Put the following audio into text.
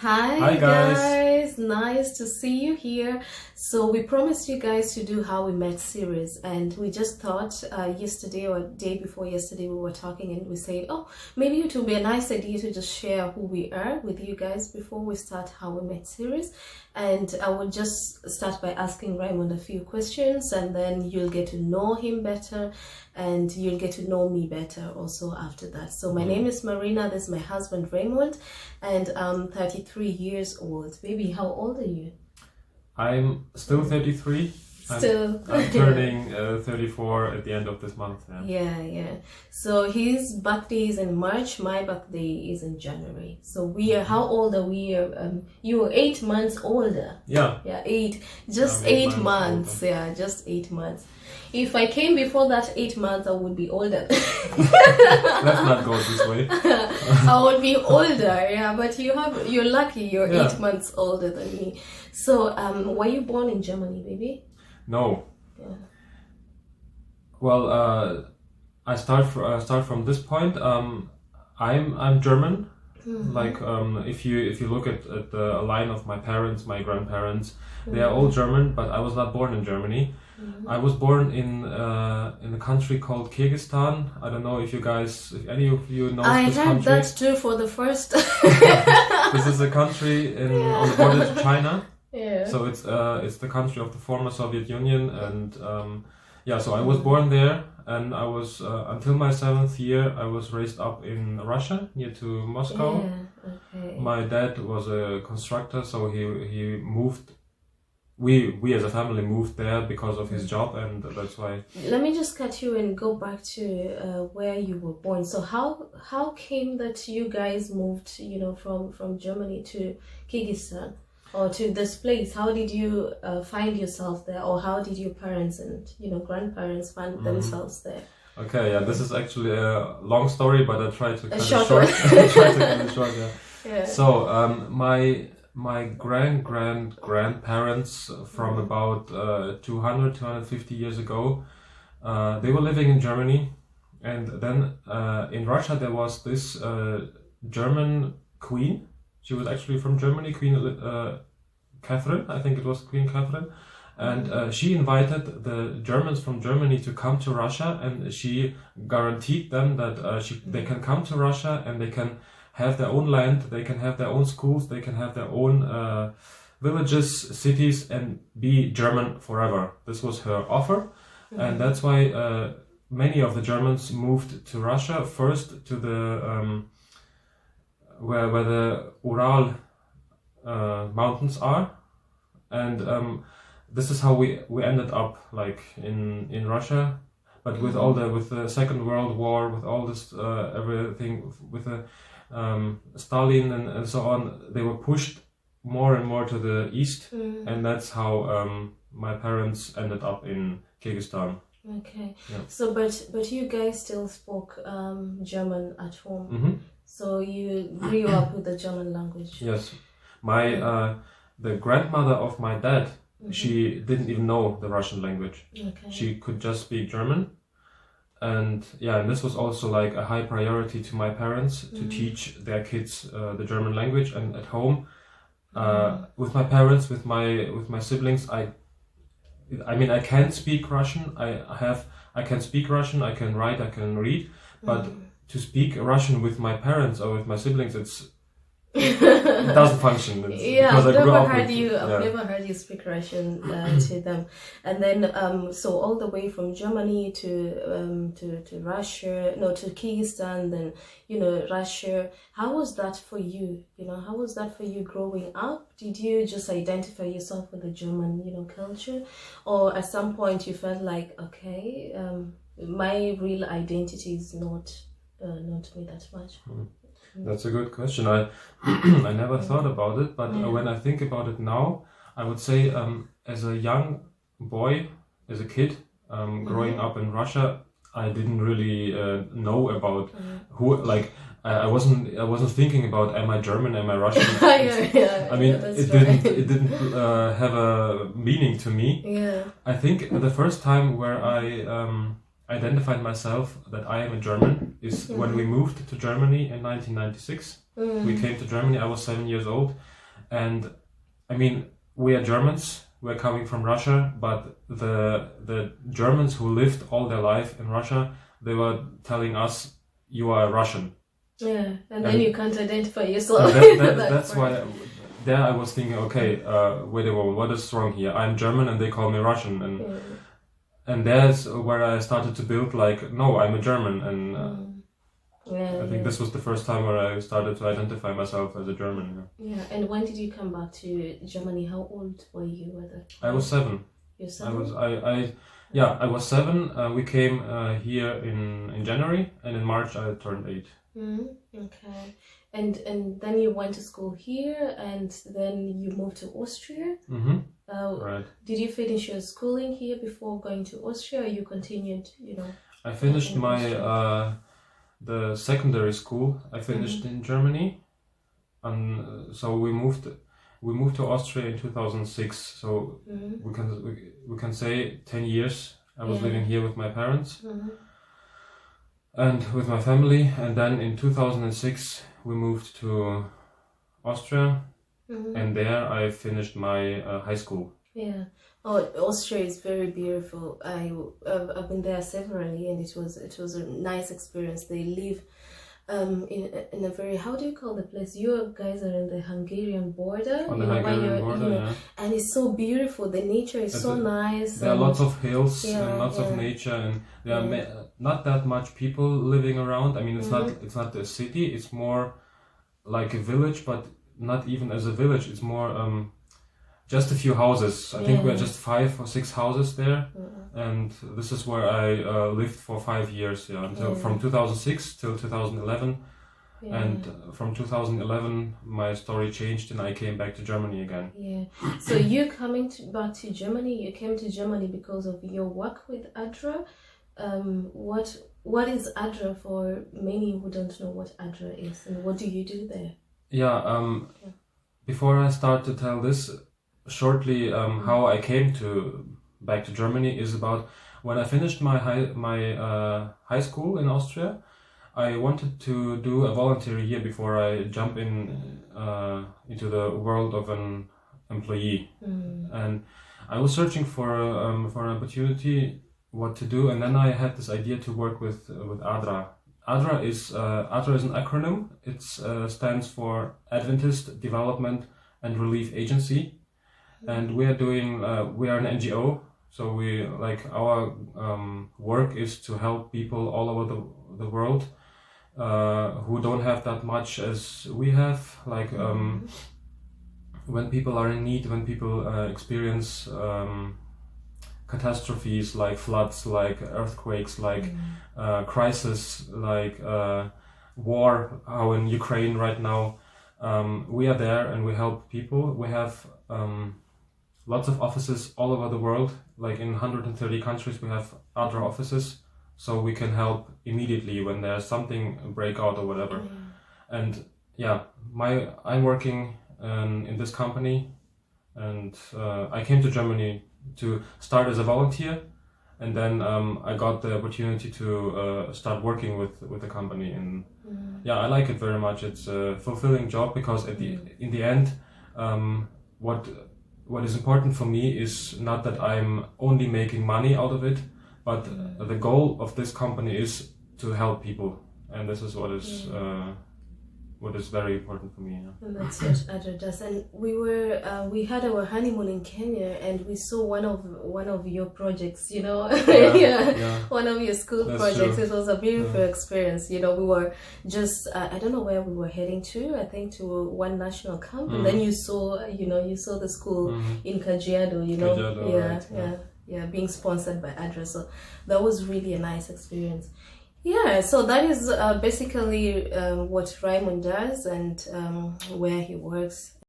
Hi Hi guys. guys, nice to see you here. So we promised you guys to do how we met series, and we just thought yesterday or day before yesterday we were talking and we said, oh, maybe it would be a nice idea to just share who we are with you guys before we start how we met series. And I will just start by asking Raymond a few questions, and then you'll get to know him better and you'll get to know me better also after that. So my name is Marina, this is my husband Raymond, and I'm 33 years old. Baby, how old are you? I'm still 33. Still. I'm turning 34 at the end of this month. Yeah. So his birthday is in March, my birthday is in January. So we are, how old are we? You are 8 months older. Yeah. Yeah, just 8 months. Older. Yeah, just 8 months. If I came before that 8 months, I would be older. Let's not go this way. I would be older, yeah, but you're lucky, you're 8 months older than me. So, were you born in Germany, baby? No. Yeah. Well, I start from this point. I'm German. Mm-hmm. Like if you look at the line of my parents, my grandparents, they are all German, but I was not born in Germany. Mm-hmm. I was born in a country called Kyrgyzstan. I don't know if any of you know this country. I heard that too for the first. This is a country on the border to China. Yeah. So it's the country of the former Soviet Union, and so I was born there, and I was until my 7th year I was raised up in Russia near to Moscow. Yeah. Okay. My dad was a constructor, so he moved. We as a family moved there because of his job, and that's why. Let me just cut you and go back to where you were born. So how came that you guys moved, from Germany to Kyrgyzstan or to this place? How did you find yourself there, or how did your parents and grandparents find themselves there? Okay, yeah, this is actually a long story, but I try to cut it short. Try to cut it short, yeah. So my grandparents from about 250 years ago, they were living in Germany, and then in Russia there was this German queen. She was actually from Germany, Queen Catherine, I think it was Queen Catherine, and she invited the Germans from Germany to come to Russia, and she guaranteed them that they can come to Russia and they can have their own land, they can have their own schools, they can have their own villages, cities, and be German forever. This was her offer, and that's why many of the Germans moved to Russia, first to the where the Ural mountains are, and this is how we ended up like in Russia. But with with the Second World War, with all this everything, with the Stalin and so on, they were pushed more and more to the east, and that's how my parents ended up in Kyrgyzstan. Okay. Yeah. So but you guys still spoke German at home. Mm-hmm. So you grew up with the German language. Yes. The grandmother of my dad, she didn't even know the Russian language. Okay. She could just speak German. And this was also like a high priority to my parents to teach their kids the German language. And at home, with my parents, with my siblings, I can speak Russian. I can speak Russian. I can write. I can read. But to speak Russian with my parents or with my siblings, it doesn't function. I've never heard you speak Russian to them. And then so all the way from Germany to Russia, to Kyrgyzstan, then Russia. How was that for you? How was that for you growing up? Did you just identify yourself with the German culture, or at some point you felt like, okay, my real identity is not me that much? That's a good question. I I never thought about it, but when I think about it now, I would say as a young boy, as a kid, growing up in Russia, I didn't really know about who. Like I wasn't thinking about, am I German, am I Russian? I mean, it didn't have a meaning to me. Yeah. I think the first time where I identified myself that I am a German is when we moved to Germany in 1996. We came to Germany, I was 7 years old, and I mean, we are Germans, we're coming from Russia, but the Germans who lived all their life in Russia, they were telling us, you are Russian. Yeah, and then you can't identify yourself. That's why there I was thinking, okay, wait a moment, what is wrong here? I'm German and they call me Russian, and there's where I started to build like, no, I'm a German, and I think this was the first time where I started to identify myself as a German. Yeah, and when did you come back to Germany? How old were you at that time? I was 7. You're 7? I was 7. We came here in January, and in March I turned 8. Okay, and then you went to school here, and then you moved to Austria. Right. Did you finish your schooling here before going to Austria, or you continued? I finished my the secondary school. I finished in Germany, and so we moved to Austria in 2006. So we can say 10 years. I was living here with my parents. And with my family, and then in 2006 we moved to Austria, and there I finished my high school. Yeah. Oh, Austria is very beautiful. I've been there severally, and it was a nice experience. They live in a very, how do you call the place? You guys are in the Hungarian border. On the Hungarian border, yeah. And it's so beautiful. The nature is so nice. There are lots of hills and lots of nature, and there are not that much people living around. I mean, it's not a city. It's more like a village, but not even as a village. It's more just a few houses. I think we are just 5 or 6 houses there, and this is where I lived for 5 years. Until from 2006 till 2011, and from 2011 my story changed, and I came back to Germany again. Yeah. So you back to Germany? You came to Germany because of your work with ADRA. What is ADRA for many who don't know what ADRA is, and what do you do there? Before I start to tell this shortly, how I came back to Germany is about when I finished my high school in Austria. I wanted to do a voluntary year before I jump into the world of an employee, and I was searching for an opportunity, what to do, and then I had this idea to work with ADRA. ADRA is an acronym. It stands for Adventist Development and Relief Agency, and we are an NGO. So our work is to help people all over the world who don't have that much as we have. When people are in need, when people experience catastrophes like floods, like earthquakes, like crisis, like war, how in Ukraine right now, we are there and we help people. We have lots of offices all over the world, like in 130 countries we have ADRA offices, so we can help immediately when there's something break out or whatever. And I'm working in this company, and I came to Germany to start as a volunteer, and then I got the opportunity to start working with the company, and I like it very much. It's a fulfilling job because in the end, what is important for me is not that I'm only making money out of it, but the goal of this company is to help people, and this is what is very important for me. And that's what ADRA does. And we had our honeymoon in Kenya, and we saw one of your projects. One of your school projects. True. It was a beautiful experience. We were just I don't know where we were heading to. I think to one national camp, and then you saw the school in Kajiado. Being sponsored by ADRA. So that was really a nice experience. Yeah, so that is basically what Raymond does and where he works.